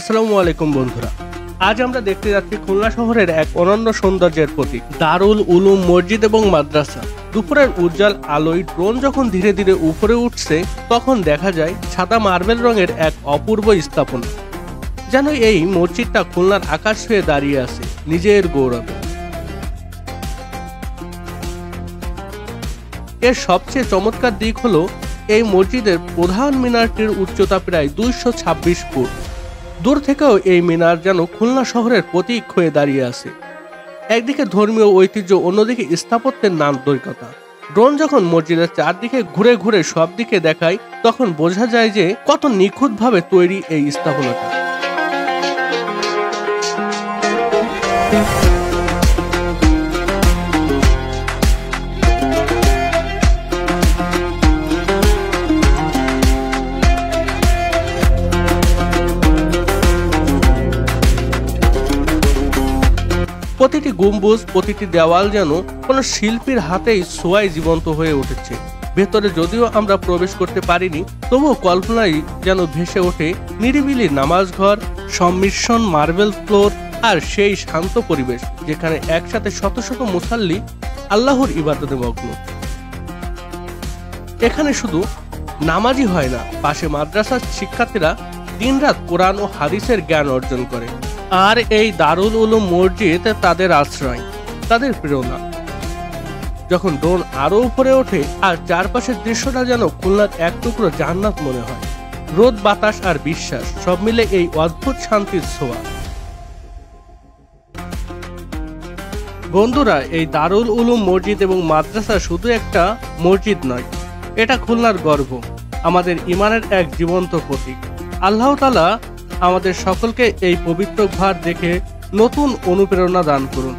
আসসালামু আলাইকুম বন্ধুরা, আজ আমরা দেখতে যাচ্ছি খুলনা শহরের এক অনন্য সৌন্দর্যের প্রতীক দারুল উলুম মসজিদ এবং মাদ্রাসা। দুপুরের উজ্জ্বল আলোয় ড্রোন যখন ধীরে ধীরে উপরে উঠছে, তখন দেখা যায় সাদা মার্বেল রঙের এক অপূর্ব স্থাপনা। যেন এই মসজিদটা খুলনার আকাশ হয়ে দাঁড়িয়ে আছে নিজের গৌরবে। এর সবচেয়ে চমৎকার দিক হলো এই মসজিদের প্রধান মিনারটির উচ্চতা প্রায় 226 ফুট। দূর থেকেও এই মিনার যেন খুলনা শহরের প্রতীক হয়ে দাঁড়িয়ে আছে। একদিকে ধর্মীয় ঐতিহ্য, অন্যদিকে স্থাপত্যের নান্দনিকতা। ড্রোন যখন মসজিদের চারদিকে ঘুরে ঘুরে সব দিকে দেখায়, তখন বোঝা যায় যে কত নিখুঁতভাবে তৈরি এই স্থাপনাটা। প্রতিটি গম্বুজ, প্রতিটি দেওয়াল যেন কোনো শিল্পীর হাতেই ছোঁয়ায় জীবন্ত হয়ে উঠেছে। ভেতরে যদিও আমরা প্রবেশ করতে পারিনি, তবুও কল্পনায় যেন ভেসে ওঠে নিরিবিলি নামাজ ঘর, সম্মিশ্রণ মার্বেল ফ্লোর আর সেই শান্ত পরিবেশ যেখানে একসাথে শত শত মুসাল্লি আল্লাহর ইবাদতে মগ্ন। এখানে শুধু নামাজই হয় না, পাশে মাদ্রাসার শিক্ষার্থীরা দিনরাত কোরআন ও হাদিসের জ্ঞান অর্জন করে। আর এই দারুল উলুম মসজিদ তাদের আশ্রয়, তাদের প্রেরণা। যখন ড্রোন আরো উপরে ওঠে আর চারপাশের দৃশ্যটা যেন খুলনার এক টুকরো জান্নাত মনে হয়। রোদ, বাতাস আর বিশ্বাস সব মিলে এই অদ্ভুত শান্তির ছোঁয়া। বন্ধুরা, এই দারুল উলুম মসজিদ এবং মাদ্রাসা শুধু একটা মসজিদ নয়, এটা খুলনার গর্ব, আমাদের ঈমানের এক জীবন্ত প্রতীক। আল্লাহ তাআলা আমাদের সকলকে এই পবিত্র ঘর দেখে নতুন অনুপ্রেরণা দান করুন।